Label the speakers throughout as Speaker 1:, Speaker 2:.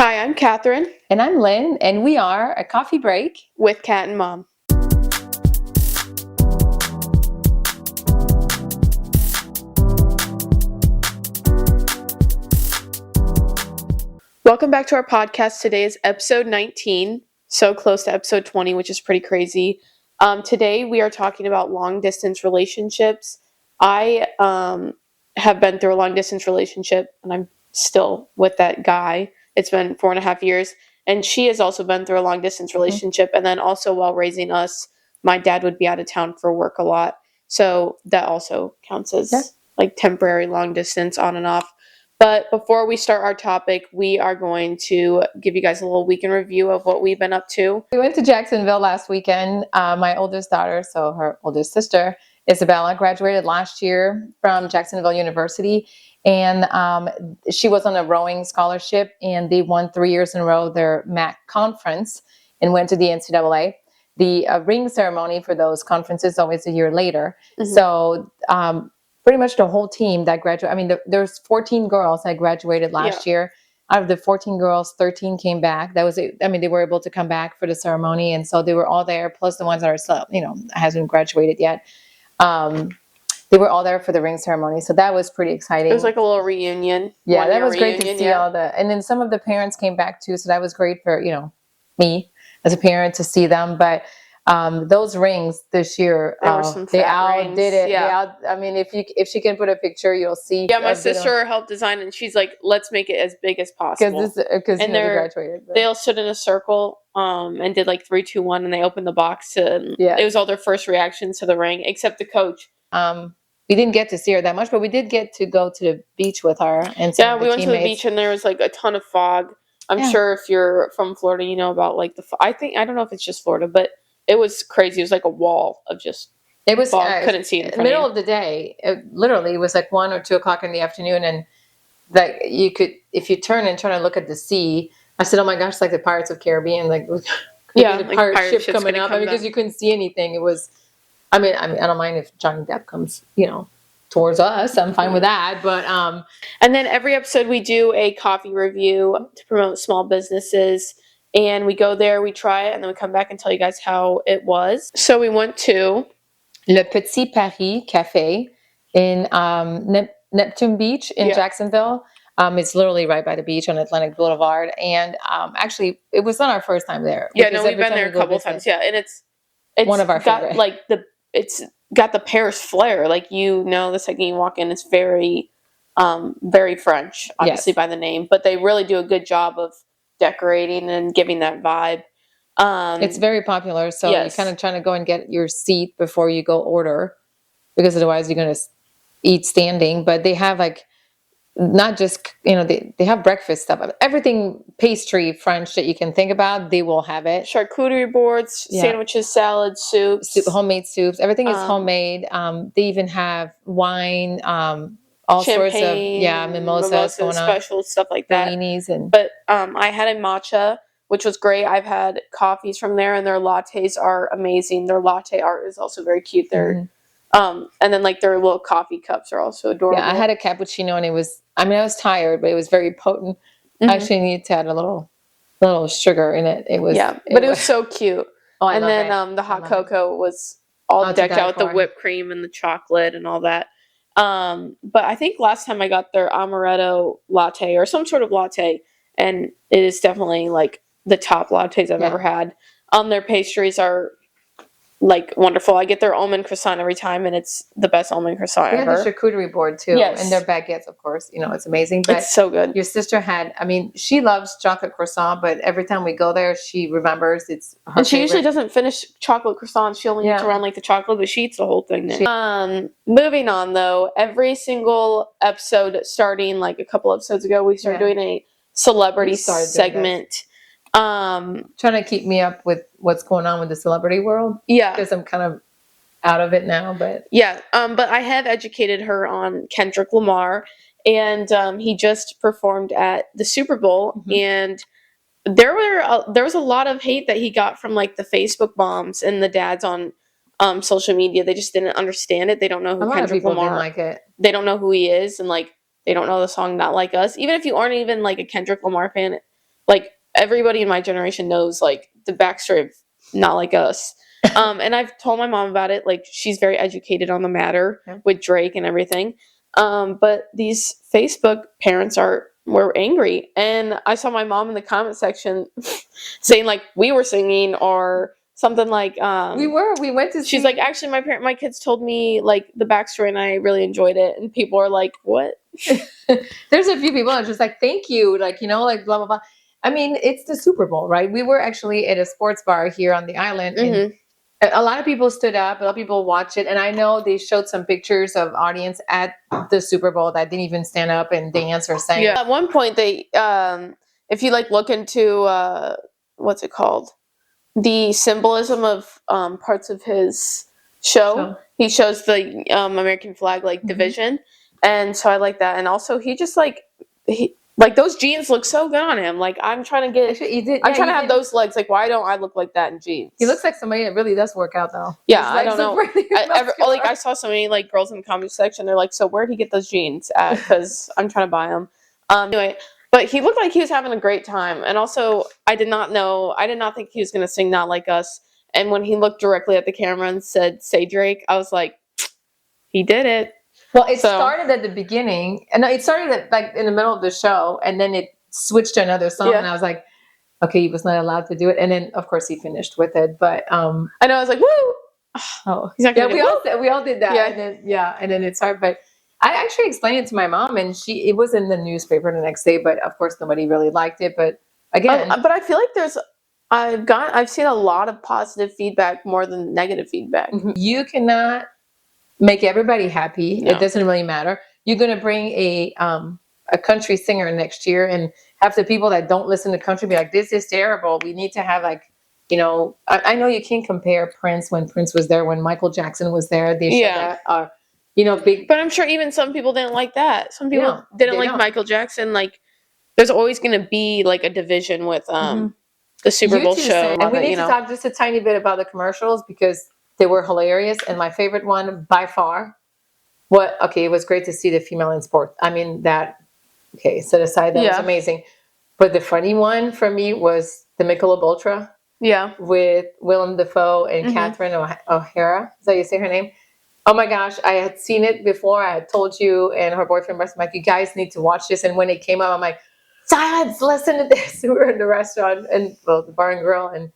Speaker 1: Hi, I'm Catherine
Speaker 2: And I'm Lynn, and we are a coffee break.
Speaker 1: with Cat and Mom. Welcome back to our podcast. Today is episode 19, so close to episode 20, which is pretty crazy. Today we are talking about long distance relationships. I have been through a long distance relationship, and I'm still with that guy. It's been 4.5 years, and she has also been through a long distance relationship. And then also while raising us, my dad would be out of town for work a lot, so that also counts as like temporary long distance on and off. But before we start our topic, we are going to give you guys a little weekend review of what we've been up to.
Speaker 2: We went to Jacksonville last weekend. My oldest daughter, so her oldest sister, Isabella, graduated last year from Jacksonville University. And she was on a rowing scholarship, and they won 3 years in a row their MAC conference and went to the NCAA. The ring ceremony for those conferences is always a year later.
Speaker 1: Mm-hmm.
Speaker 2: So pretty much the whole team that graduated. I mean, there's 14 girls that graduated last year. Out of the 14 girls, 13 came back. That was it. I mean, they were able to come back for the ceremony, and so they were all there. Plus the ones that are still, hasn't graduated yet. They were all there for the ring ceremony, so that was pretty exciting.
Speaker 1: It was like a little reunion.
Speaker 2: Yeah, that was great to see all the. And then some of the parents came back too, so that was great for me as a parent to see them. But those rings this year, they outdid it.
Speaker 1: Yeah.
Speaker 2: I mean, if she can put a picture, you'll see.
Speaker 1: Yeah, my sister helped design, and she's like, "Let's make it as big as possible."
Speaker 2: Because they graduated.
Speaker 1: They all stood in a circle and did like 3, 2, 1, and they opened the box. It was all their first reactions to the ring, except the coach.
Speaker 2: We didn't get to see her that much, but we did get to go to the beach with her. And
Speaker 1: we went to the beach, and there was like a ton of fog. I'm sure if you're from Florida, you know about like I don't know if it's just Florida, but it was crazy. It was like a wall of just fog. Couldn't see it in the
Speaker 2: middle of the day. Literally, it was like 1 or 2 o'clock in the afternoon, and like you could, if you turn and try to look at the sea, I said, "Oh my gosh, it's like the Pirates of Caribbean, like the pirate ship coming up," because you couldn't see anything. It was. I mean, I don't mind if Johnny Depp comes, towards us. I'm fine with that. But
Speaker 1: and then every episode we do a coffee review to promote small businesses, and we go there, we try it, and then we come back and tell you guys how it was. So we went to
Speaker 2: Le Petit Paris Cafe in Neptune Beach in Jacksonville. It's literally right by the beach on Atlantic Boulevard, and actually, it was not our first time there.
Speaker 1: Yeah, no, we've been there a couple times. Yeah, and it's
Speaker 2: one of our favorite.
Speaker 1: It's got the Paris flair. Like, the second you walk in, it's very, very French, obviously by the name. But they really do a good job of decorating and giving that vibe.
Speaker 2: It's very popular, so you're kind of trying to go and get your seat before you go order, because otherwise you're going to eat standing. But they have not just, they have breakfast stuff. Everything pastry French that you can think about, they will have it.
Speaker 1: Charcuterie boards, sandwiches, salads, soups.
Speaker 2: Homemade soups. Everything is homemade. They even have wine, all sorts of, mimosas,
Speaker 1: special stuff like that. But I had a matcha, which was great. I've had coffees from there, and their lattes are amazing. Their latte art is also very cute. They're and then their little coffee cups are also adorable.
Speaker 2: Yeah, I had a cappuccino, and I was tired, but it was very potent. I actually needed to add a little sugar in it. It was
Speaker 1: it was so cute. And then the hot cocoa was all decked out with the whipped cream and the chocolate and all that. But I think last time I got their amaretto latte or some sort of latte, and it is definitely the top lattes I've ever had. Their pastries are wonderful. I get their almond croissant every time, and it's the best almond croissant ever.
Speaker 2: They have the charcuterie board too, and their baguettes, of course. It's amazing. But
Speaker 1: it's so good.
Speaker 2: Your sister had. I mean, she loves chocolate croissant, but every time we go there, she remembers it's her
Speaker 1: And she
Speaker 2: favorite.
Speaker 1: usually doesn't finish chocolate croissants. She only eats around the chocolate, but she eats the whole thing. Moving on though, every single episode, starting a couple episodes ago, we started doing a celebrity segment.
Speaker 2: Trying to keep me up with what's going on with the celebrity world.
Speaker 1: Yeah.
Speaker 2: Because I'm kind of out of it now, but.
Speaker 1: Yeah. But I have educated her on Kendrick Lamar, and he just performed at the Super Bowl, and there was a lot of hate that he got from the Facebook moms and the dads on social media. They just didn't understand it. They don't know who Kendrick Lamar.
Speaker 2: Didn't like it.
Speaker 1: They don't know who he is, and they don't know the song Not Like Us. Even if you aren't even a Kendrick Lamar fan, like everybody in my generation knows like the backstory of Not Like Us. And I've told my mom about it. Like she's very educated on the matter with Drake and everything. But these Facebook parents were angry, and I saw my mom in the comment section saying like we were singing or something like
Speaker 2: we went to.
Speaker 1: She's like, actually, my kids told me like the backstory, and I really enjoyed it. And people are like, what?
Speaker 2: There's a few people that are just like, thank you, like like blah blah blah. I mean, it's the Super Bowl, right? We were actually at a sports bar here on the island, and a lot of people stood up, a lot of people watched it, and I know they showed some pictures of audience at the Super Bowl that didn't even stand up and dance or sing.
Speaker 1: Yeah. At one point, they, if you like look into what's it called, the symbolism of parts of his show, he shows the American flag like division, and so I like that. And also, he just like those jeans look so good on him. Like I'm trying to get, I'm trying to have those legs. Like why don't I look like that in jeans?
Speaker 2: He looks like somebody that really does work out though.
Speaker 1: Yeah, I don't know. I saw so many like girls in the comment section. They're like, so where'd he get those jeans at? Because I'm trying to buy them. Anyway. But he looked like he was having a great time. And also, I did not think he was going to sing Not Like Us. And when he looked directly at the camera and said, say Drake, I was like, he did it.
Speaker 2: Well, it started at the beginning. And it started at, like in the middle of the show. And then it switched to another song. Yeah. And I was like, okay, he was not allowed to do it. And then, of course, he finished with it. But I know, I was like, woo! Oh, yeah, we all did that. Yeah. And then it started. But I actually explained it to my mom, and it was in the newspaper the next day, but of course nobody really liked it. But again,
Speaker 1: but I feel like I've seen a lot of positive feedback more than negative feedback.
Speaker 2: You cannot make everybody happy. No. It doesn't really matter. You're going to bring a country singer next year, and have the people that don't listen to country be like, this is terrible. We need to have like, I know you can't compare Prince when Prince was there, when Michael Jackson was there. They showed that. Big.
Speaker 1: But I'm sure even some people didn't like that. Some people didn't like Michael Jackson. Like, there's always going to be like a division with the Super Bowl show.
Speaker 2: And we need to talk just a tiny bit about the commercials because they were hilarious. And my favorite one by far, it was great to see the female in sports. I mean, set aside, that was amazing. But the funny one for me was the Michelob Ultra.
Speaker 1: Yeah.
Speaker 2: With Willem Dafoe and Catherine O'Hara. Is that how you say her name? Oh my gosh, I had seen it before. I had told you and her boyfriend, I'm like, you guys need to watch this. And when it came out, I'm like, silence, listen to this. We were in the restaurant and the bar and grill, and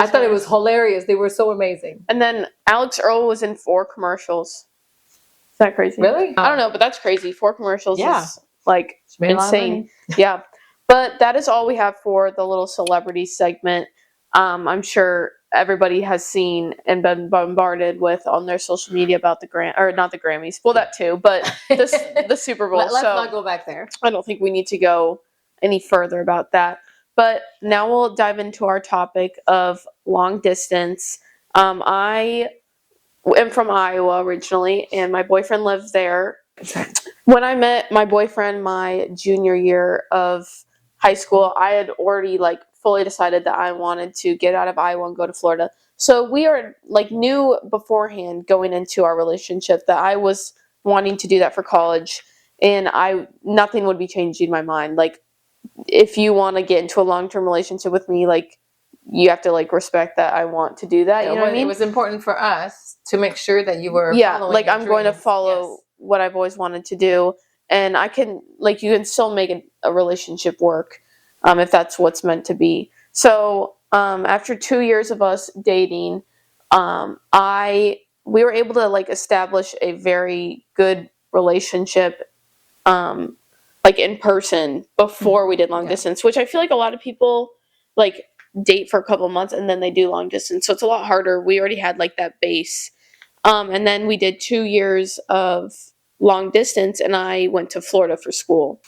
Speaker 2: I thought it was hilarious. They were so amazing.
Speaker 1: And then Alex Earl was in 4 commercials. Is that crazy?
Speaker 2: Really?
Speaker 1: I don't know, but that's crazy. 4 commercials is like insane. Yeah. But that is all we have for the little celebrity segment. I'm sure everybody has seen and been bombarded with on their social media about not the Grammys. Well, that too, but the Super Bowl.
Speaker 2: Let's not go back there.
Speaker 1: I don't think we need to go any further about that. But now we'll dive into our topic of long distance. I am from Iowa originally, and my boyfriend lived there. When I met my boyfriend my junior year of high school, I had already fully decided that I wanted to get out of Iowa and go to Florida. So we are knew beforehand going into our relationship that I was wanting to do that for college, and nothing would be changing my mind. If you want to get into a long-term relationship with me, you have to respect that I want to do that. You know what I mean?
Speaker 2: It was important for us to make sure that you were
Speaker 1: following I'm going to follow what I've always wanted to do, and I can you can still make a relationship work. If that's what's meant to be. So after 2 years of us dating, we were able to establish a very good relationship, in person before we did long distance, which I feel like a lot of people date for a couple of months and then they do long distance. So it's a lot harder. We already had that base. And then we did 2 years of long distance, and I went to Florida for school.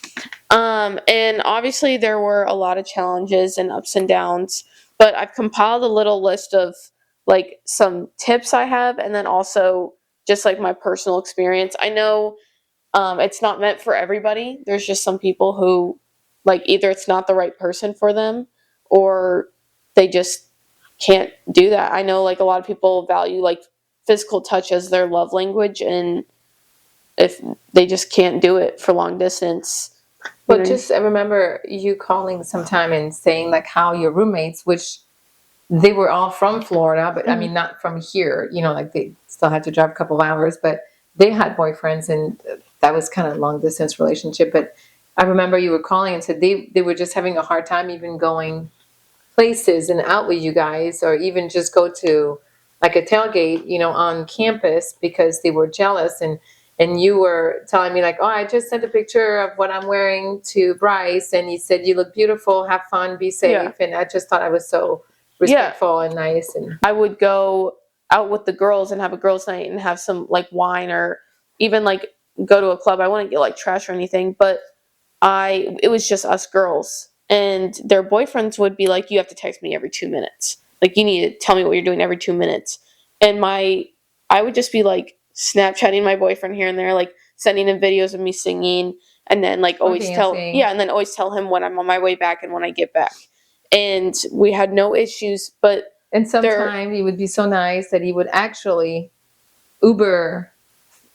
Speaker 1: And obviously there were a lot of challenges and ups and downs, but I've compiled a little list of some tips I have, and then also just my personal experience. I know it's not meant for everybody. There's just some people who either it's not the right person for them, or they just can't do that. I know a lot of people value physical touch as their love language, and if they just can't do it for long distance,
Speaker 2: But just I remember you calling sometime and saying like how your roommates, which they were all from Florida, but I mean not from here. You know, like they still had to drive a couple of hours, but they had boyfriends, and that was kind of a long distance relationship. But I remember you were calling and said they were just having a hard time even going places and out with you guys, or even just go to like a tailgate, you know, on campus because they were jealous. And you were telling me like, oh, I just sent a picture of what I'm wearing to Bryce, and he said you look beautiful, have fun, be safe.
Speaker 1: Yeah.
Speaker 2: And I just thought I was so respectful and nice. And
Speaker 1: I would go out with the girls and have a girls' night and have some like wine, or even like go to a club. I wouldn't get like trash or anything, but it was just us girls, and their boyfriends would be like, you have to text me every 2 minutes. Like, you need to tell me what you're doing every 2 minutes. And I would just be like Snapchatting my boyfriend here and there, like sending him videos of me singing, and then like always always tell him when I'm on my way back and when I get back. And we had no issues, but
Speaker 2: and sometimes he would be so nice that he would actually Uber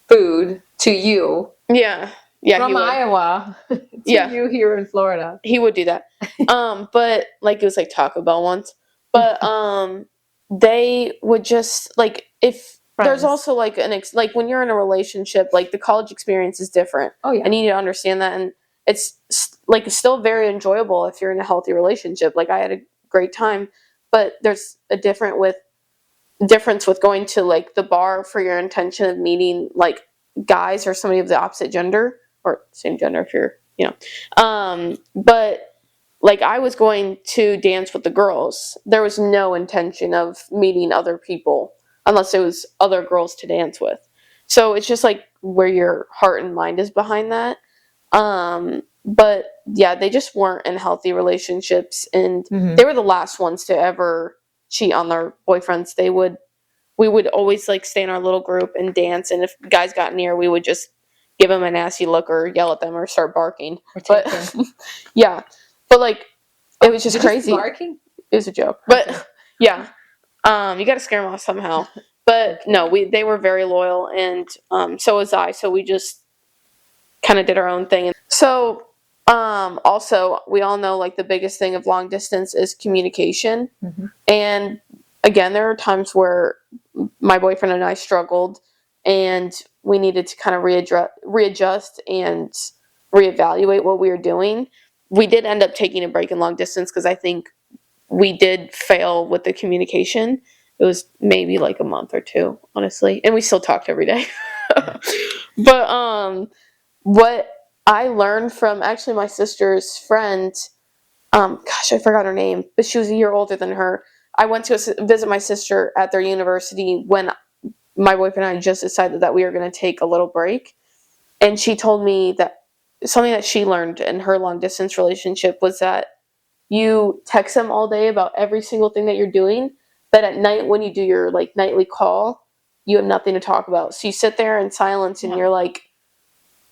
Speaker 2: food to you.
Speaker 1: Yeah,
Speaker 2: from Iowa to you here in Florida.
Speaker 1: He would do that. But like it was like Taco Bell once. But they would just like if
Speaker 2: Friends.
Speaker 1: There's also like like when you're in a relationship, like the college experience is different.
Speaker 2: Oh yeah.
Speaker 1: And you need to understand that, and it's like still very enjoyable if you're in a healthy relationship. Like I had a great time, but there's a difference with going to like the bar for your intention of meeting like guys or somebody of the opposite gender or same gender if you're, but like I was going to dance with the girls. There was no intention of meeting other people unless it was other girls to dance with. So it's just like where your heart and mind is behind that. But yeah, they just weren't in healthy relationships, and they were the last ones to ever cheat on their boyfriends. We would always like stay in our little group and dance, and if guys got near, we would just give them a nasty look or yell at them or start barking. But yeah, but like it was just crazy.
Speaker 2: Barking?
Speaker 1: It was a joke, but yeah, you got to scare them off somehow. But no, they were very loyal, and so was I. So we just kind of did our own thing. So also we all know like the biggest thing of long distance is communication, and again, there are times where my boyfriend and I struggled, and we needed to kind of readjust and reevaluate what we were doing. We did end up taking a break in long distance because I think we did fail with the communication. It was maybe like a month or two, honestly, and we still talked every day. But what I learned from actually my sister's friend, gosh, I forgot her name, but she was a year older than her. I went to visit my sister at their university when my boyfriend and I just decided that we were going to take a little break. And she told me that something that she learned in her long distance relationship was that you text them all day about every single thing that you're doing, but at night when you do your like nightly call, you have nothing to talk about. So you sit there in silence and you're like,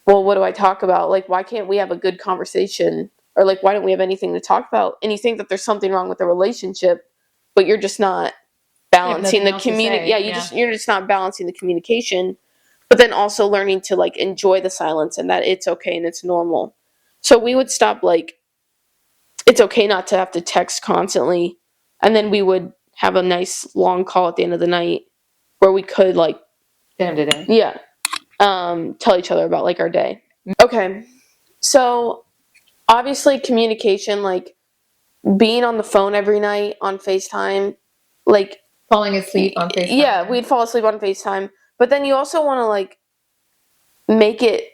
Speaker 1: well, what do I talk about? Like, why can't we have a good conversation? Or like, why don't we have anything to talk about? And you think that there's something wrong with the relationship, but you're just not balancing the community. Yeah, you're just not balancing the communication, but then also learning to like enjoy the silence and that it's okay and it's normal. So we would stop like, it's okay not to have to text constantly, and then we would have a nice long call at the end of the night where we could like
Speaker 2: end of the day.
Speaker 1: Yeah. Tell each other about like our day. Okay. So obviously communication, like being on the phone every night on FaceTime, like
Speaker 2: falling asleep on FaceTime.
Speaker 1: Yeah, we'd fall asleep on FaceTime. But then you also want to like make it,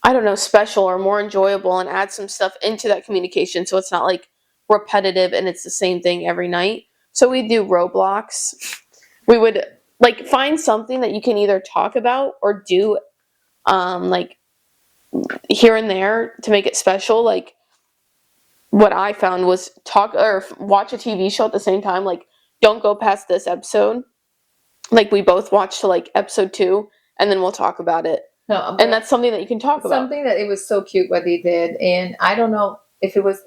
Speaker 1: I don't know, special or more enjoyable and add some stuff into that communication so it's not like repetitive and it's the same thing every night. So we do Roblox. We would like find something that you can either talk about or do like here and there to make it special. Like what I found was talk or watch a TV show at the same time. Like don't go past this episode. Like we both watch to like episode 2 and then we'll talk about it. No, and that's something that you can talk about.
Speaker 2: Something that it was so cute what they did, and I don't know if it was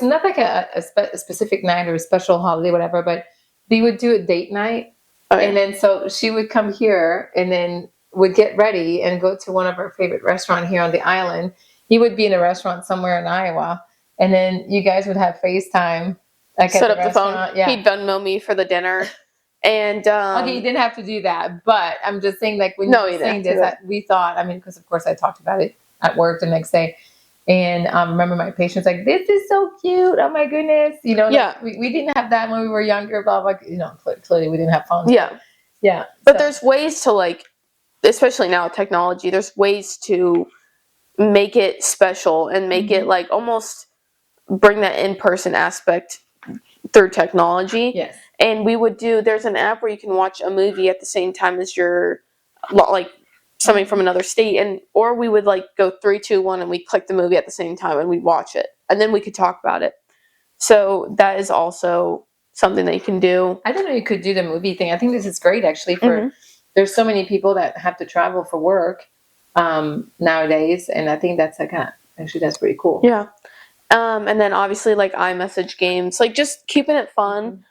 Speaker 2: not like a specific night or a special holiday, whatever. But they would do a date night, and then so she would come here, and then would get ready and go to one of our favorite restaurants here on the island. he would be in a restaurant somewhere in Iowa, and then you guys would have FaceTime, like at
Speaker 1: Set
Speaker 2: the
Speaker 1: up the phone.
Speaker 2: restaurant. Yeah.
Speaker 1: He'd Venmo me for the dinner. And
Speaker 2: Okay, you didn't have to do that, but I'm just saying, like, when
Speaker 1: No,
Speaker 2: you
Speaker 1: you
Speaker 2: were saying
Speaker 1: didn't have
Speaker 2: this, we thought, I mean, because of course I talked about it at work the next day, and remember my patient's like, "This is so cute! Oh my goodness!" You know, like,
Speaker 1: Yeah.
Speaker 2: we didn't have that when we were younger. Blah blah. You know, clearly we didn't have phones.
Speaker 1: Yeah.
Speaker 2: Yeah.
Speaker 1: But there's ways to, like, especially now with technology, there's ways to make it special and make it like almost bring that in-person aspect through technology.
Speaker 2: Yes.
Speaker 1: And we would do, there's an app where you can watch a movie at the same time as your, like, somebody from another state, and or we would like go 3, 2, 1, and we click the movie at the same time and we'd watch it, and then we could talk about it. So that is also something that you can do.
Speaker 2: I didn't know you could do the movie thing. I think this is great, actually. For there's so many people that have to travel for work nowadays, and I think that's actually that's pretty cool.
Speaker 1: Yeah. And then obviously like iMessage games, like just keeping it fun,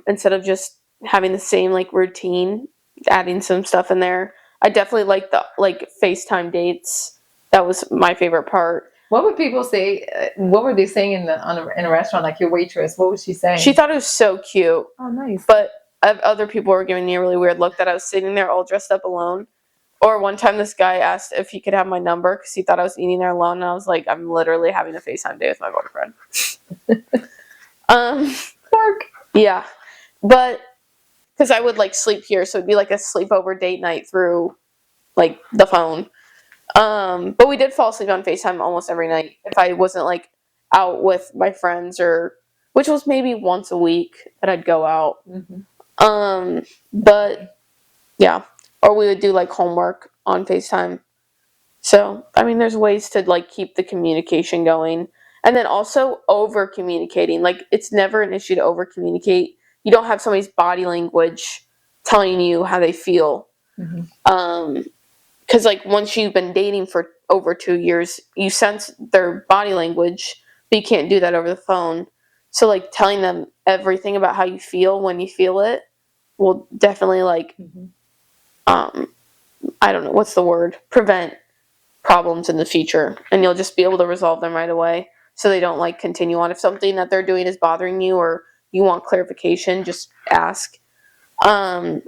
Speaker 1: instead of just having the same like routine, adding some stuff in there. I definitely like the like FaceTime dates. That was my favorite part.
Speaker 2: What would people say? What were they saying in a restaurant? Like your waitress, what was she saying?
Speaker 1: She thought it was so cute.
Speaker 2: Oh, nice.
Speaker 1: But other people were giving me a really weird look that I was sitting there all dressed up alone. Or one time this guy asked if he could have my number because he thought I was eating there alone, and I was like, I'm literally having a FaceTime day with my boyfriend.
Speaker 2: Dark.
Speaker 1: Yeah. But because I would like sleep here, so it'd be like a sleepover date night through like the phone. But we did fall asleep on FaceTime almost every night if I wasn't like out with my friends, or which was maybe once a week that I'd go out. But yeah, or we would do like homework on FaceTime. So I mean, there's ways to like keep the communication going, and then also over communicating. Like it's never an issue to over communicate. You don't have somebody's body language telling you how they feel. Because like once you've been dating for over 2 years, you sense their body language, but you can't do that over the phone. So like telling them everything about how you feel when you feel it will definitely like I don't know what's the word, prevent problems in the future, and you'll just be able to resolve them right away, so they don't like continue on. If something that they're doing is bothering you or you want clarification, just ask. That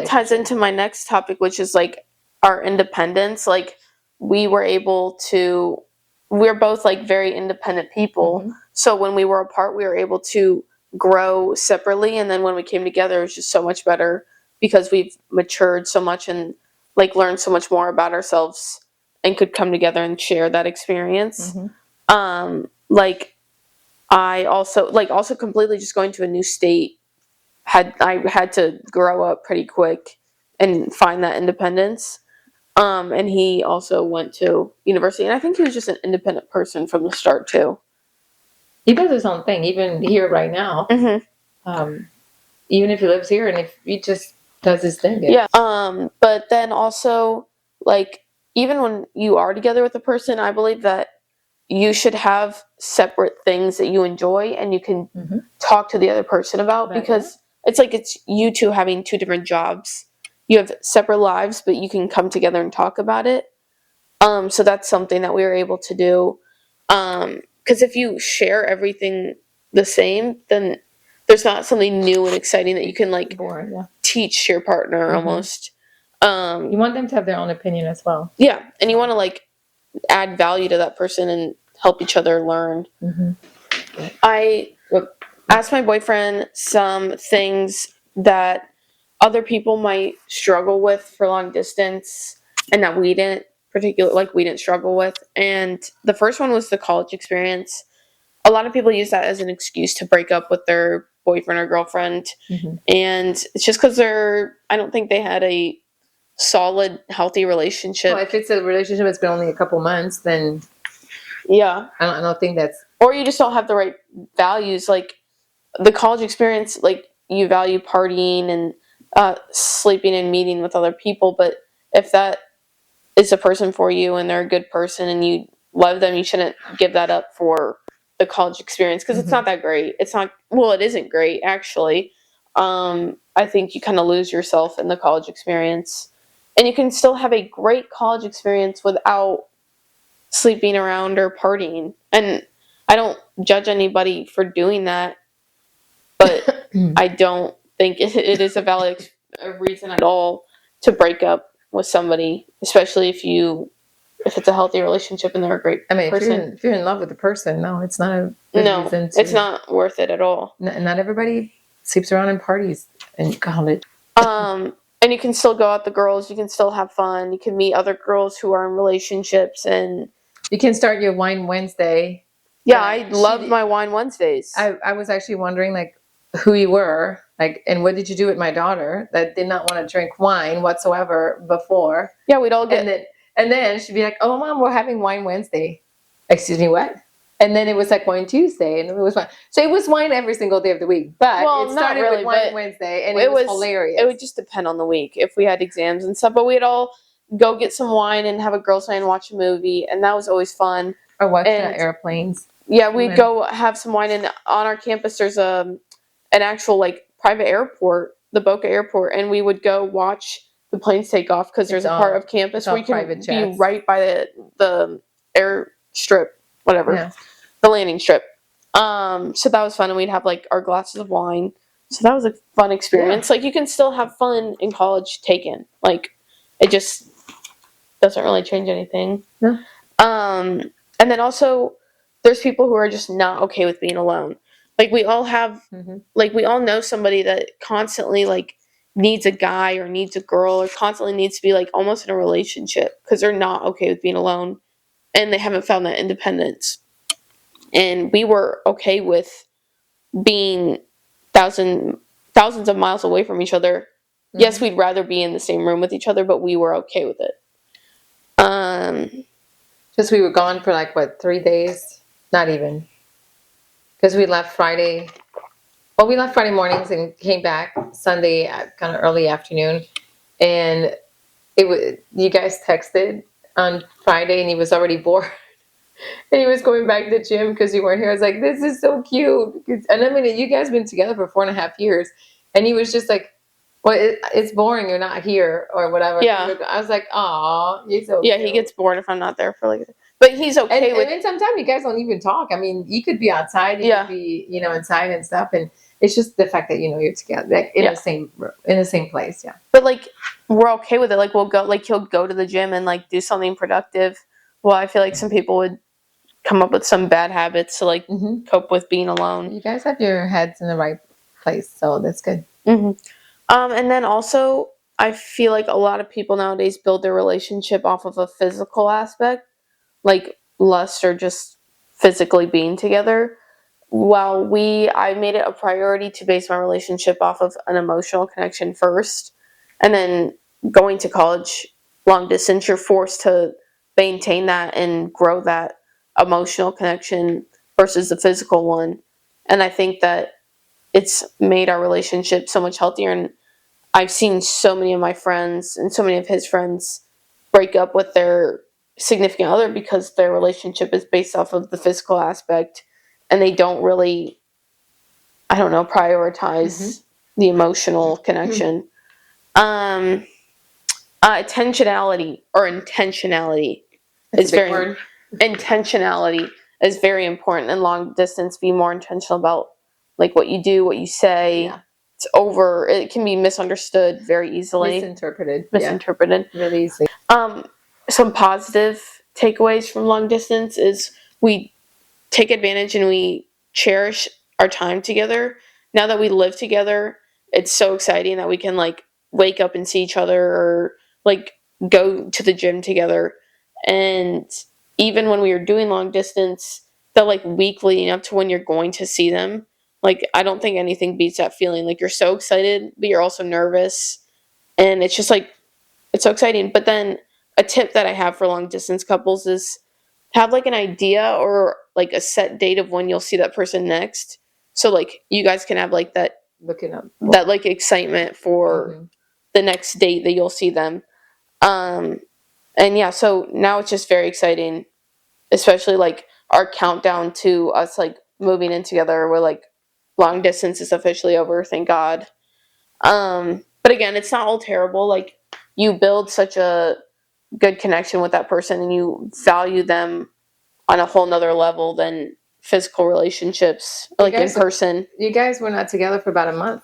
Speaker 1: ties into my next topic, which is like our independence. Like we're both like very independent people. So when we were apart, we were able to grow separately, and then when we came together, it was just so much better because we've matured so much and like learned so much more about ourselves and could come together and share that experience. Like I also completely just going to a new state, I had to grow up pretty quick and find that independence. And he also went to university, and I think he was just an independent person from the start too.
Speaker 2: He does his own thing, even here right now. Even if he lives here, and if he just does his thing.
Speaker 1: Yeah. But then also, like, even when you are together with a person, I believe that you should have separate things that you enjoy and you can talk to the other person about, because it's like it's you two having two different jobs. You have separate lives, but you can come together and talk about it. So that's something that we were able to do. Because if you share everything the same, then there's not something new and exciting that you can like teach your partner almost.
Speaker 2: You want them to have their own opinion as well.
Speaker 1: Yeah, and you want to like add value to that person and help each other learn. I asked my boyfriend some things that other people might struggle with for long distance and that we didn't struggle with. And the first one was the college experience. A lot of people use that as an excuse to break up with their boyfriend or girlfriend. And it's just because I don't think they had a solid, healthy relationship.
Speaker 2: Well, if it's a relationship that's been only a couple months, then
Speaker 1: yeah,
Speaker 2: I don't think that's.
Speaker 1: Or you just don't have the right values. Like the college experience, like you value partying and sleeping and meeting with other people. But if that is a person for you and they're a good person and you love them, you shouldn't give that up for the college experience, because it's not that great. It isn't great actually. I think you kind of lose yourself in the college experience, and you can still have a great college experience without sleeping around or partying. And I don't judge anybody for doing that, but I don't think it is a valid reason at all to break up with somebody, especially if it's a healthy relationship and they're a great
Speaker 2: I mean,
Speaker 1: person.
Speaker 2: if you're in love with the person, no, it's not a good
Speaker 1: No,
Speaker 2: reason to.
Speaker 1: it's not worth it at all.
Speaker 2: Not everybody sleeps around in parties in college.
Speaker 1: And you can still go out the girls, you can still have fun, you can meet other girls who are in relationships, and
Speaker 2: You can start your Wine Wednesday.
Speaker 1: yeah, I love my Wine Wednesdays.
Speaker 2: I was actually wondering like who you were, like, and what did you do with my daughter that did not want to drink wine whatsoever before?
Speaker 1: Yeah, we'd all get
Speaker 2: and then she'd be like, "Oh, Mom, we're having Wine Wednesday." Excuse me, what? And then it was like Wine Tuesday, and it was wine. So it was wine every single day of the week. But it started with Wine Wednesday, and it was hilarious.
Speaker 1: It would just depend on the week if we had exams and stuff. But we'd all go get some wine and have a girls' night and watch a movie, and that was always fun.
Speaker 2: Or watch airplanes.
Speaker 1: Yeah, we'd go have some wine, and on our campus there's an actual like private airport, the Boca Airport, and we would go watch the planes take off because there's a part of campus where you can be right by the airstrip, whatever, the landing strip. So that was fun, and we'd have like our glasses of wine. So that was a fun experience. Like you can still have fun in college taken. Like it just doesn't really change anything.
Speaker 2: Yeah.
Speaker 1: And then also there's people who are just not okay with being alone. Like we all have like we all know somebody that constantly like needs a guy or needs a girl or constantly needs to be like almost in a relationship because they're not okay with being alone and they haven't found that independence. And we were okay with being thousands of miles away from each other. Yes, we'd rather be in the same room with each other, but we were okay with it.
Speaker 2: Just we were gone for like what, 3 days? Not even. Because we left Friday. Well, we left Friday mornings and came back Sunday at kind of early afternoon. And it was, you guys texted on Friday and he was already bored. And he was going back to the gym because you weren't here. I was like, this is so cute. And I mean, you guys been together for 4.5 years. And he was just like, well, it's boring. You're not here or whatever.
Speaker 1: Yeah.
Speaker 2: I was like, aw, he's so cute.
Speaker 1: He gets bored if I'm not there for like, but he's okay with it.
Speaker 2: And then sometimes you guys don't even talk. I mean, you could be outside. You could be, inside and stuff. And it's just the fact that, you're together like, in the same place. Yeah.
Speaker 1: But like, we're okay with it. Like we'll go, like he'll go to the gym and like do something productive. Well, I feel like some people would come up with some bad habits to like cope with being alone.
Speaker 2: You guys have your heads in the right place, so that's good.
Speaker 1: And then also, I feel like a lot of people nowadays build their relationship off of a physical aspect, like lust or just physically being together. While I made it a priority to base my relationship off of an emotional connection first, and then going to college, long distance, you're forced to maintain that and grow that emotional connection versus the physical one. And I think that it's made our relationship so much healthier. And I've seen so many of my friends and so many of his friends break up with their significant other because their relationship is based off of the physical aspect and they don't really, I don't know, prioritize the emotional connection. Intentionality is very intentionality is very important in long distance. Be more intentional about like what you do, what you say. Yeah. It can be misunderstood very easily.
Speaker 2: Misinterpreted.
Speaker 1: Really easily. Some positive takeaways from long distance is we take advantage and we cherish our time together. Now that we live together, it's so exciting that we can like wake up and see each other or like go to the gym together. And even when we were doing long distance, the like week leading up to when you're going to see them, like I don't think anything beats that feeling. Like you're so excited, but you're also nervous. And it's just like, it's so exciting. But then a tip that I have for long distance couples is have like an idea or like a set date of when you'll see that person next. So like you guys can have like that that like excitement for the next date that you'll see them. And yeah, so now it's just very exciting, especially like our countdown to us like moving in together. We're like long distance is officially over, thank God. But again, it's not all terrible. Like you build such a good connection with that person and you value them on a whole nother level than physical relationships, like in person.
Speaker 2: You guys were not together for about a month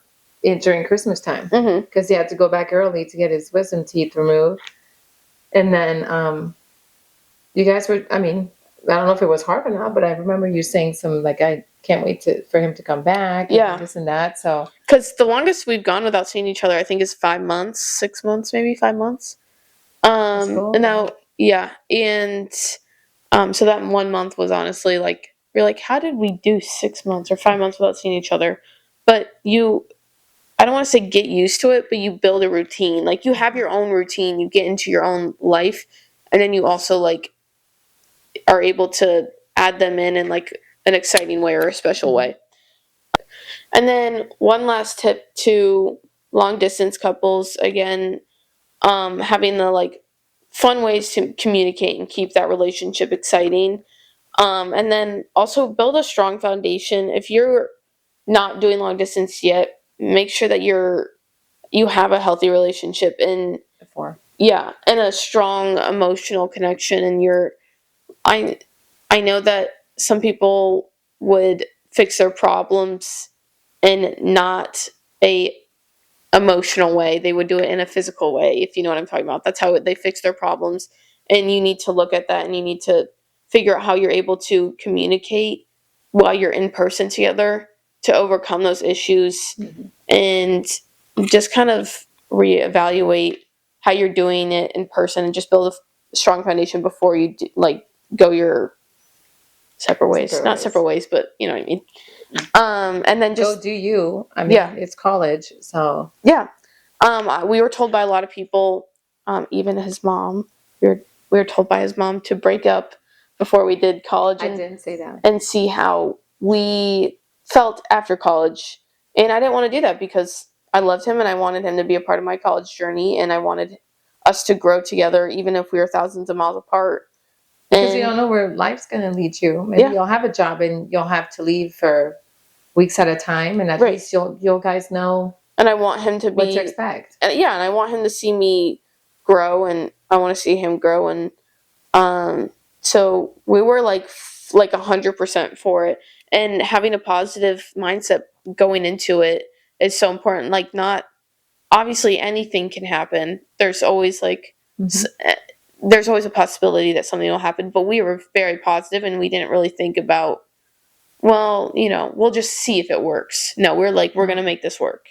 Speaker 2: during Christmas time because he had to go back early to get his wisdom teeth removed. And then you guys were, I mean, I don't know if it was hard or not, but I remember you saying some, like, I can't wait for him to come back.
Speaker 1: Yeah.
Speaker 2: And this and that. So,
Speaker 1: because the longest we've gone without seeing each other, I think, is 5 months, 6 months, maybe 5 months.
Speaker 2: cool.
Speaker 1: And now, yeah. And so that 1 month was honestly like, we're like, how did we do 6 months or 5 months without seeing each other? But I don't want to say get used to it, but you build a routine. Like, you have your own routine, you get into your own life, and then you also, like, are able to add them in like an exciting way or a special way. And then one last tip to long distance couples, again, having the like fun ways to communicate and keep that relationship exciting. And then also build a strong foundation. If you're not doing long distance yet, make sure that you have a healthy relationship and and a strong emotional connection. And I know that some people would fix their problems in not a emotional way. They would do it in a physical way, if you know what I'm talking about. That's how they fix their problems. And you need to look at that and you need to figure out how you're able to communicate while you're in person together to overcome those issues and just kind of reevaluate how you're doing it in person and just build a strong foundation before you go your separate ways. Not separate ways, but you know what I mean. And then just
Speaker 2: go do you. I mean, it's college, so
Speaker 1: yeah. We were told by a lot of people, even his mom. We were told by his mom to break up before we did college.
Speaker 2: I didn't say that.
Speaker 1: And see how we felt after college. And I didn't want to do that because I loved him and I wanted him to be a part of my college journey and I wanted us to grow together even if we were thousands of miles apart.
Speaker 2: Because you don't know where life's going to lead you. Maybe you'll have a job and you'll have to leave for weeks at a time, and at least you'll guys know.
Speaker 1: And I want him to be
Speaker 2: what to expect.
Speaker 1: And I want him to see me grow, and I want to see him grow. And so we were like 100% for it, and having a positive mindset going into it is so important. Like, not obviously anything can happen. There's always there's always a possibility that something will happen, but we were very positive and we didn't really think about, well, we'll just see if it works. No, we're like, we're going to make this work.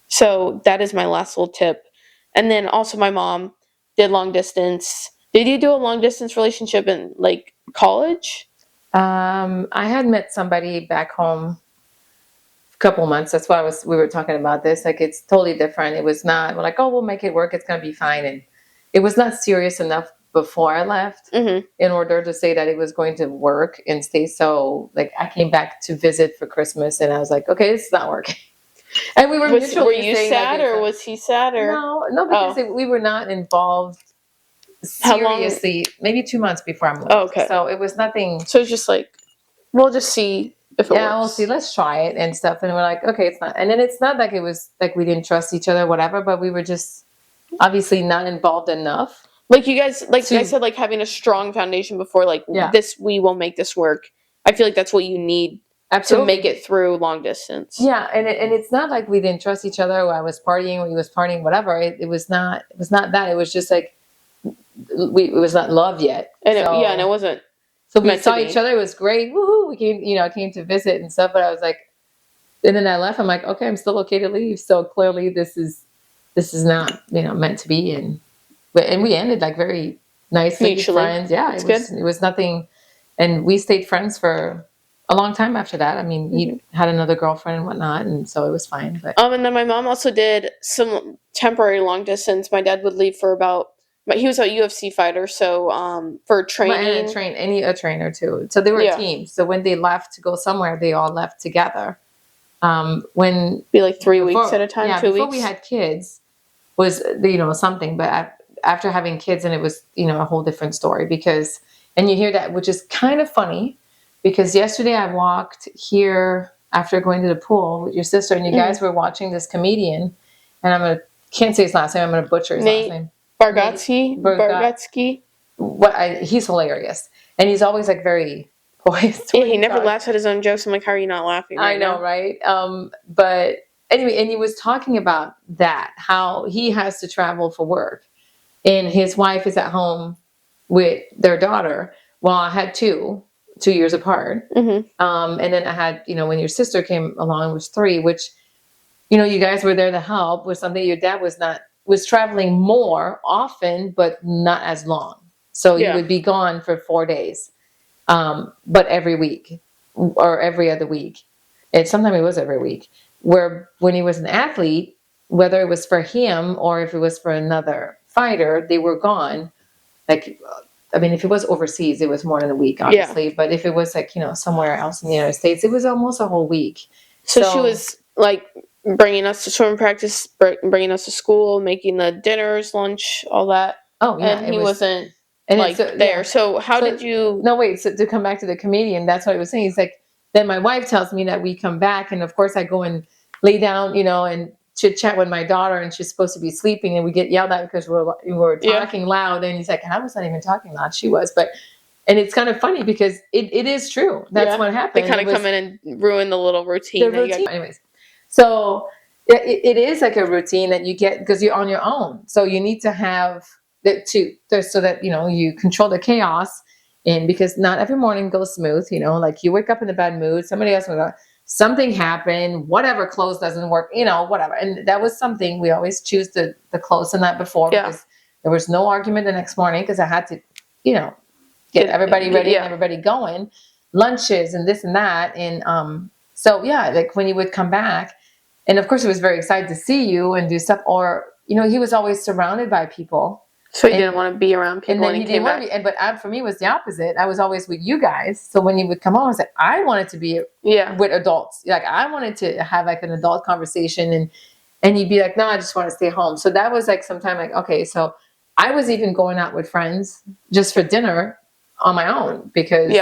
Speaker 1: So that is my last little tip. And then also my mom did long distance. Did you do a long distance relationship in like college?
Speaker 2: I had met somebody back home a couple months. That's why we were talking about this. Like, it's totally different. It was not, we're like, oh, we'll make it work. It's going to be fine. And it was not serious enough before I left in order to say that it was going to work and stay. So, like, I came back to visit for Christmas and I was like, okay, this is not working. And we were mutually
Speaker 1: Were you sad or was he sad? Or
Speaker 2: no, because we were not involved seriously. Maybe 2 months before I moved.
Speaker 1: Oh, okay.
Speaker 2: So it was nothing.
Speaker 1: So it's just like, we'll just see if it works.
Speaker 2: Yeah, we'll see. Let's try it and stuff. And we're like, okay, it's not. And then it's not like it was like we didn't trust each other, whatever. But we were just obviously not involved enough.
Speaker 1: Like you guys, like I said, like having a strong foundation before, like this, we will make this work. I feel like that's what you need. Absolutely. To make it through long distance.
Speaker 2: Yeah, and it's not like we didn't trust each other, or I was partying, or he was partying, whatever. It was not that. It was just like it was not love yet.
Speaker 1: And and it wasn't.
Speaker 2: So we saw each other. It was great. Woohoo! We came to visit and stuff. But I was like, and then I left. I'm like, okay, I'm still okay to leave. So clearly, this is not meant to be. And we ended like very nicely.
Speaker 1: Mutually.
Speaker 2: Friends. Yeah, it was nothing. And we stayed friends for a long time after that. I mean, he had another girlfriend and whatnot, and so it was fine. But
Speaker 1: and then my mom also did some temporary long distance. My dad would leave for about. But he was a UFC fighter, so for training,
Speaker 2: a trainer too. So they were a team. So when they left to go somewhere, they all left together. When
Speaker 1: be like 3 weeks at a time, 2 weeks.
Speaker 2: Before we had kids, was something, but after having kids, and it was a whole different story because, and you hear that, which is kind of funny. Because yesterday I walked here after going to the pool with your sister, and you guys were watching this comedian, and can't say his last name. I'm going to butcher his last name.
Speaker 1: Bargatsky.
Speaker 2: He's hilarious, and he's always like very poised.
Speaker 1: Yeah, he never laughs at his own jokes. I'm like, how are you not laughing right now?
Speaker 2: I know, right? But anyway, and he was talking about that, how he has to travel for work, and his wife is at home with their daughter. Well, I had 2 years apart.
Speaker 1: Mm-hmm.
Speaker 2: And then I had, when your sister came along, it was 3, which, you guys were there to help with something. Your dad was traveling more often, but not as long. So he would be gone for 4 days, but every week or every other week. And sometimes it was every week. Where when he was an athlete, whether it was for him or if it was for another fighter, they were gone. Like, I mean, if it was overseas, it was more than a week, obviously. But if it was like, somewhere else in the United States, it was almost a whole week.
Speaker 1: So she was like bringing us to swimming practice, bringing us to school, making the dinners, lunch, all that.
Speaker 2: Oh, yeah.
Speaker 1: And he wasn't like there. So how did you?
Speaker 2: No, wait. So to come back to the comedian, that's what I was saying. He's like, then my wife tells me that we come back, and of course I go and lay down, and chit chat with my daughter, and she's supposed to be sleeping, and we get yelled at because we were talking loud. And he's like, and I was not even talking loud. She was, and it's kind of funny because it is true. That's what happened.
Speaker 1: They kind of come in and ruin the little routine.
Speaker 2: Anyways, so it is like a routine that you get because you're on your own. So you need to have that so that you control the chaos. And because not every morning goes smooth, like you wake up in a bad mood, somebody else will go, something happened, whatever, clothes doesn't work, whatever. And that was something we always choose the clothes the night before because there was no argument the next morning because I had to, get everybody ready and everybody going, lunches and this and that. And so, like when you would come back, and of course he was very excited to see you and do stuff, or, he was always surrounded by people.
Speaker 1: So he didn't want to be around people when he came back.
Speaker 2: But for me, it was the opposite. I was always with you guys. So when you would come home, I was like, I wanted to be with adults. Like I wanted to have like an adult conversation, and you'd be like, no, I just want to stay home. So that was like sometime like, okay. So I was even going out with friends just for dinner on my own because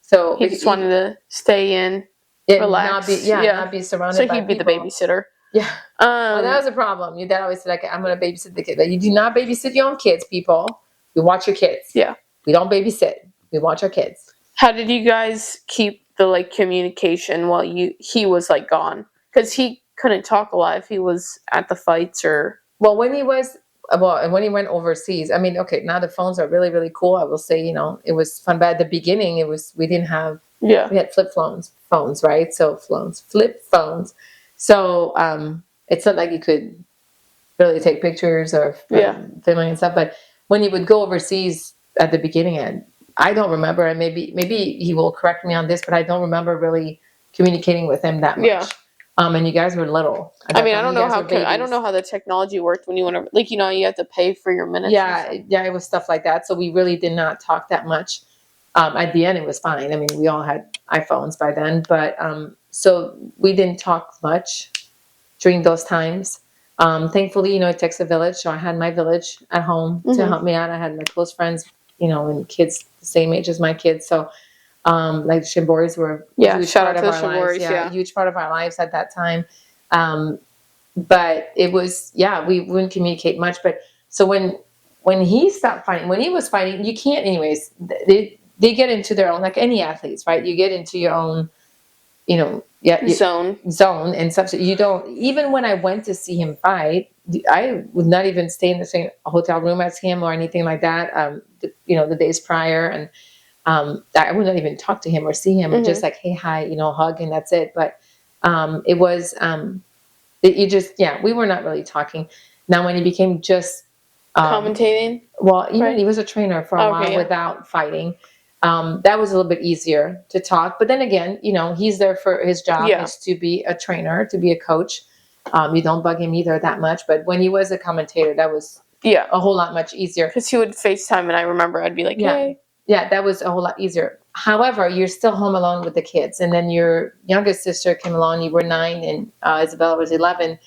Speaker 2: so
Speaker 1: he just wanted to stay in, relax,
Speaker 2: not be surrounded.
Speaker 1: So
Speaker 2: by
Speaker 1: he'd be
Speaker 2: people.
Speaker 1: the babysitter.
Speaker 2: Yeah. Well, that was a problem. Your dad always said, like, I'm going to babysit the kids. Like, you do not babysit your own kids, people. We watch your kids.
Speaker 1: Yeah.
Speaker 2: We don't babysit. We watch our kids.
Speaker 1: How did you guys keep the, like, communication while he was, like, gone? Because he couldn't talk a lot if he was at the fights or...
Speaker 2: Well, when he went overseas, I mean, okay, now the phones are really, really cool. I will say, it was fun. But at the beginning, we didn't have... we had flip phones, right? So flip phones. So it's not like you could really take pictures or filming and stuff. But when you would go overseas at the beginning, and I don't remember, and maybe he will correct me on this, but I don't remember really communicating with him that much. Yeah. And you guys were little.
Speaker 1: I mean, I don't know how the technology worked when you went over, like, you had to pay for your minutes.
Speaker 2: Yeah, it was stuff like that. So we really did not talk that much. At the end, it was fine. I mean, we all had iPhones by then, but so we didn't talk much during those times. Thankfully, it takes a village. So I had my village at home to help me out. I had my close friends, and kids the same age as my kids. So, like the Shimboris were a huge part of our lives. Yeah, a huge part of our lives at that time. But it was, we wouldn't communicate much. But so when he stopped fighting, when he was fighting, you can't, anyways. They get into their own, like any athletes, right? You get into your own, zone and stuff. So you don't, even when I went to see him fight, I would not even stay in the same hotel room as him or anything like that. The days prior, and I would not even talk to him or see him. Just like, hey, hi, hug, and that's it. But it was, we were not really talking. Now, when he became just
Speaker 1: commentating,
Speaker 2: well, he was a trainer for a while without fighting. That was a little bit easier to talk. But then again, he's there for his job is to be a trainer, to be a coach. You don't bug him either that much. But when he was a commentator, that was a whole lot much easier.
Speaker 1: Because he would FaceTime, and I remember I'd be like, hey.
Speaker 2: Yeah, that was a whole lot easier. However, you're still home alone with the kids. And then your youngest sister came along. You were 9, and Isabella was 11.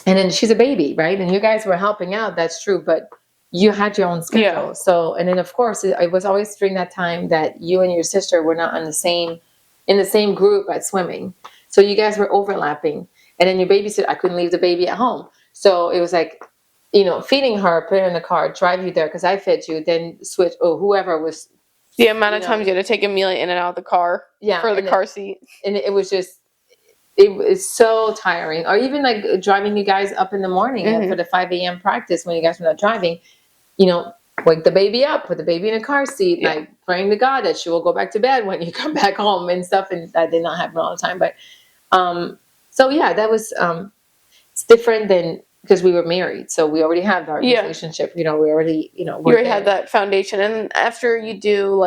Speaker 2: And then she's a baby, right? And you guys were helping out. That's true. But you had your own schedule. Yeah. So, and then of course, it was always during that time that you and your sister were not in the same group at swimming. So you guys were overlapping. And then your babysitter, I couldn't leave the baby at home. So it was like, feeding her, put her in the car, drive you there because I fed you, then switch, or whoever was,
Speaker 1: The amount of times you had to take Amelia in and out of the car
Speaker 2: yeah,
Speaker 1: for the car seat.
Speaker 2: and it was just, it was so tiring. Or even like driving you guys up in the morning for the 5 a.m. practice when you guys were not driving, wake the baby up, put the baby in a car seat,
Speaker 1: Yeah.
Speaker 2: like praying to God that she will go back to bed when you come back home and stuff. And that did not happen all the time. But so yeah, that was it's different than because we were married, so we already have our
Speaker 1: Yeah.
Speaker 2: relationship. We already
Speaker 1: You already had that foundation, and after you do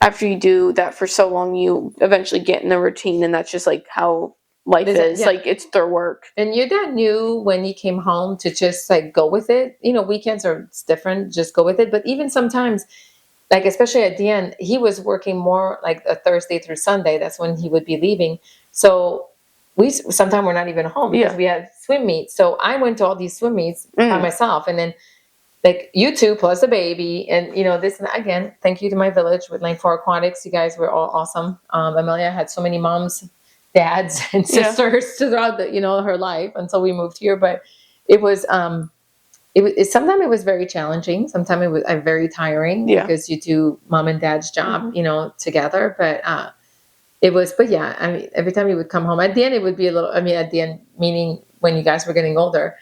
Speaker 1: after you do that for so long, you eventually get in the routine, and that's just like how life is.
Speaker 2: Yeah.
Speaker 1: Like it's their work.
Speaker 2: And your dad knew when he came home to just like go with it. Weekends are different, just go with it. But even sometimes, like especially at the end, he was working more like a Thursday through Sunday. That's when he would be leaving. So we sometimes we're not even home because we had swim meets. So I went to all these swim meets by myself, and then like you two plus a baby, and this, and again, thank you to my village with Lane 4 Aquatics. You guys were all awesome. Amelia had so many moms, dads, and sisters throughout her life until we moved here. But it was sometimes it was very challenging. Sometimes it was very tiring because you do mom and dad's job, together. But but yeah, I mean, every time you would come home, at the end, it would be a little, I mean, at the end, meaning when you guys were getting older,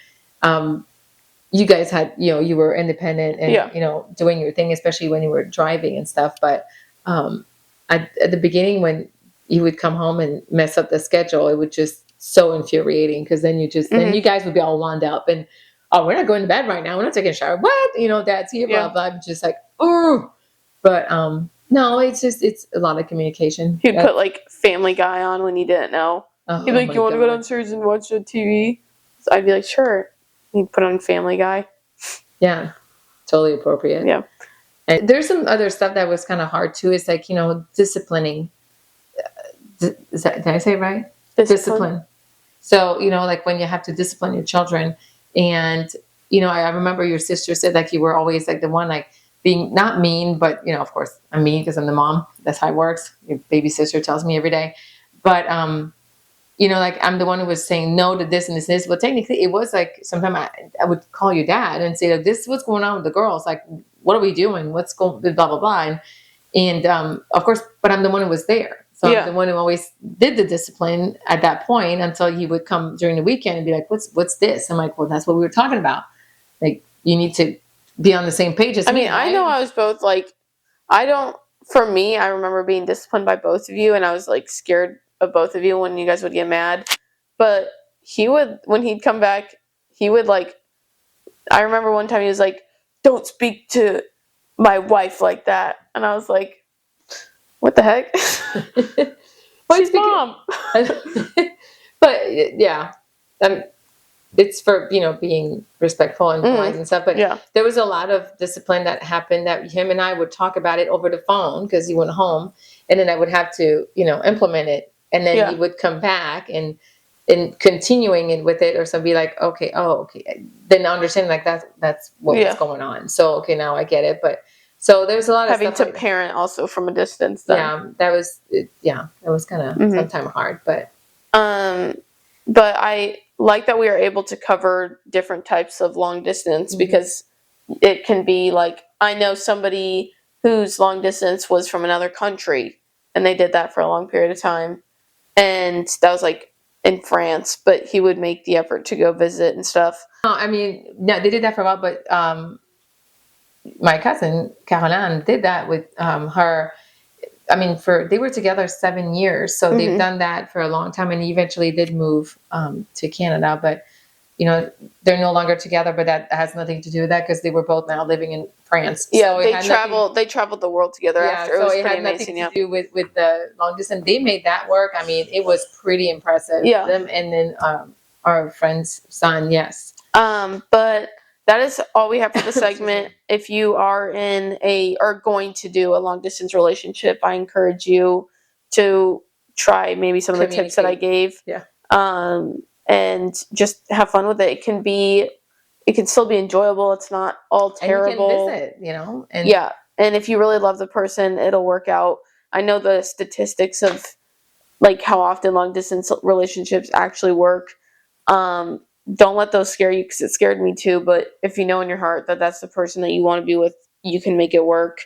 Speaker 2: you guys had, you were independent and, doing your thing, especially when you were driving and stuff. But at the beginning, when you would come home and mess up the schedule, it would just so infuriating because then then you guys would be all wound up and, oh, we're not going to bed right now. We're not taking a shower. What? Dad's here, blah, blah. I'm just like, oh. But no, it's a lot of communication.
Speaker 1: He'd put like Family Guy on when you didn't know. He'd be like, you want to go downstairs and watch the TV? So I'd be like, sure. He'd put on Family Guy.
Speaker 2: Yeah, totally appropriate.
Speaker 1: Yeah.
Speaker 2: And there's some other stuff that was kind of hard too. It's like, disciplining. Did I say it right? Discipline. So, like when you have to discipline your children. And, I remember your sister said like you were always like the one like being not mean, but, of course I'm mean because I'm the mom. That's how it works. Your baby sister tells me every day. But, like I'm the one who was saying no to this and this and this. But technically it was like sometimes I would call your dad and say, like, this is what's going on with the girls. Like, what are we doing? What's going, blah, blah, blah. And of course, but I'm the one who was there. So I'm the one who always did the discipline at that point until he would come during the weekend and be like, what's this? I'm like, well, that's what we were talking about. Like, you need to be on the same page as me.
Speaker 1: I mean, I know I was both like, for me, I remember being disciplined by both of you, and I was like scared of both of you when you guys would get mad. But when he'd come back, he would like, I remember one time he was like, don't speak to my wife like that. And I was like, what the heck? Why mom?
Speaker 2: But yeah, it's for, being respectful and polite and stuff. But there was a lot of discipline that happened that him and I would talk about it over the phone because he went home, and then I would have to, implement it. And then he would come back and continuing it with it, or so be like, okay, then understand like that's what was going on. So okay, now I get it. But so there's a lot of
Speaker 1: having
Speaker 2: stuff
Speaker 1: to parent also from a distance. Then.
Speaker 2: Yeah, that was kind of sometimes hard, but
Speaker 1: I like that we are able to cover different types of long distance because it can be like, I know somebody whose long distance was from another country and they did that for a long period of time, and that was like in France, but he would make the effort to go visit and stuff.
Speaker 2: I mean, no, they did that for a while, but my cousin Caroline did that with her. I mean, they were together 7 years, so they've done that for a long time, and he eventually did move to Canada. But they're no longer together. But that has nothing to do with that because they were both now living in France.
Speaker 1: Yeah, so they traveled the world together after.
Speaker 2: So it had nothing to do with the long distance. They made that work. I mean, it was pretty impressive.
Speaker 1: Yeah,
Speaker 2: them and then our friend's son. Yes.
Speaker 1: But that is all we have for the segment. If you are going to do a long distance relationship, I encourage you to try maybe some of the tips that I gave.
Speaker 2: Yeah.
Speaker 1: And just have fun with it. It can still be enjoyable. It's not all terrible.
Speaker 2: And you can visit,
Speaker 1: and and if you really love the person, it'll work out. I know the statistics of like how often long distance relationships actually work. don't let those scare you, because it scared me too. But if you know in your heart that that's the person that you want to be with, you can make it work.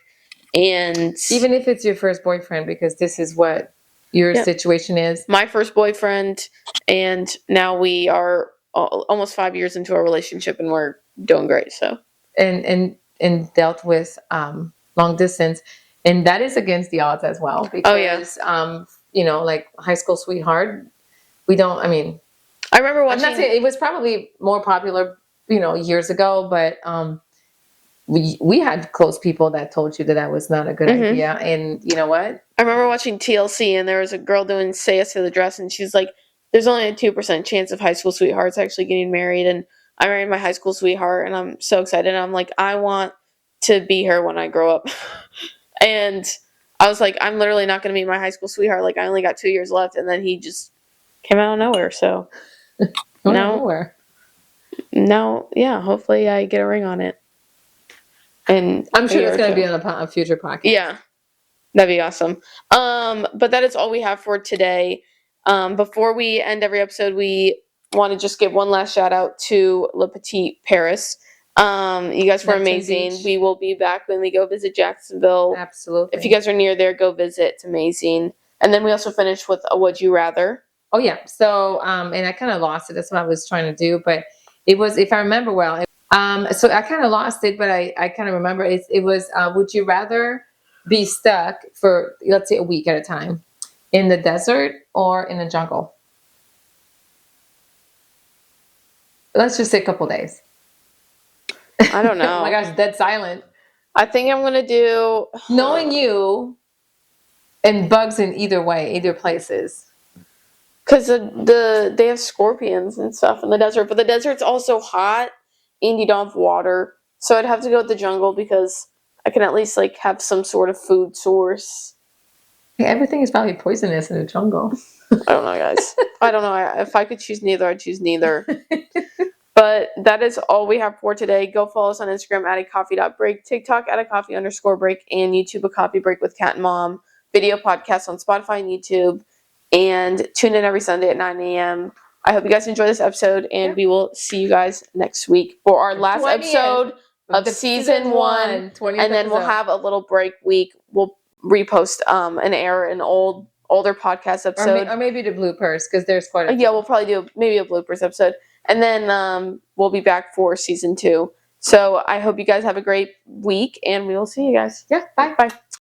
Speaker 1: And
Speaker 2: even if it's your first boyfriend, because this is what your situation is.
Speaker 1: My first boyfriend, and now we are almost 5 years into a relationship, and we're doing great. So
Speaker 2: and dealt with long distance, and that is against the odds as well, because like high school sweetheart, we don't. I mean,
Speaker 1: I remember watching.
Speaker 2: I'm not saying it was probably more popular, years ago, but we had close people that told you that was not a good idea. And you know what?
Speaker 1: I remember watching TLC, and there was a girl doing Say Yes to the Dress, and she's like, there's only a 2% chance of high school sweethearts actually getting married. And I married my high school sweetheart, and I'm so excited. I'm like, I want to be her when I grow up. And I was like, I'm literally not going to meet my high school sweetheart. Like, I only got 2 years left. And then he just came out of nowhere. So
Speaker 2: nowhere.
Speaker 1: Now, yeah, hopefully I get a ring on it. And
Speaker 2: I'm sure it's going to be on a future podcast.
Speaker 1: Yeah, that'd be awesome. But that is all we have for today. Before we end every episode, we want to just give one last shout out to Le Petit Paris. You guys were amazing. We will be back when we go visit Jacksonville.
Speaker 2: Absolutely.
Speaker 1: If you guys are near there, go visit. It's amazing. And then we also finished with a Would You Rather.
Speaker 2: Oh, yeah. So, and I kind of lost it. That's what I was trying to do. But it was, if I remember well, so I kind of lost it, but I kind of remember it was, would you rather be stuck for, let's say, a week at a time in the desert or in the jungle? Let's just say a couple days.
Speaker 1: I don't know.
Speaker 2: Oh my gosh, dead silent.
Speaker 1: I think I'm going to do...
Speaker 2: Knowing you and bugs in either way, either places.
Speaker 1: Because they have scorpions and stuff in the desert, but the desert's also hot and you don't have water. So I'd have to go with the jungle because I can at least have some sort of food source.
Speaker 2: Everything is probably poisonous in the jungle.
Speaker 1: I don't know, guys. I don't know. If I could choose neither, I'd choose neither. But that is all we have for today. Go follow us on Instagram at @acoffee.break, TikTok at @coffee_break, and YouTube a Coffee Break with Kat and Mom. Video podcasts on Spotify and YouTube. And tune in every Sunday at 9 a.m. I hope you guys enjoy this episode, and we will see you guys next week for our last episode of season 1. And then we'll have a little break week. We'll repost and air an older podcast episode.
Speaker 2: Or maybe the bloopers, because there's quite a few.
Speaker 1: Yeah, we'll probably do maybe a bloopers episode. And then we'll be back for season 2. So I hope you guys have a great week, and we will see you guys.
Speaker 2: Yeah, bye.
Speaker 1: Bye.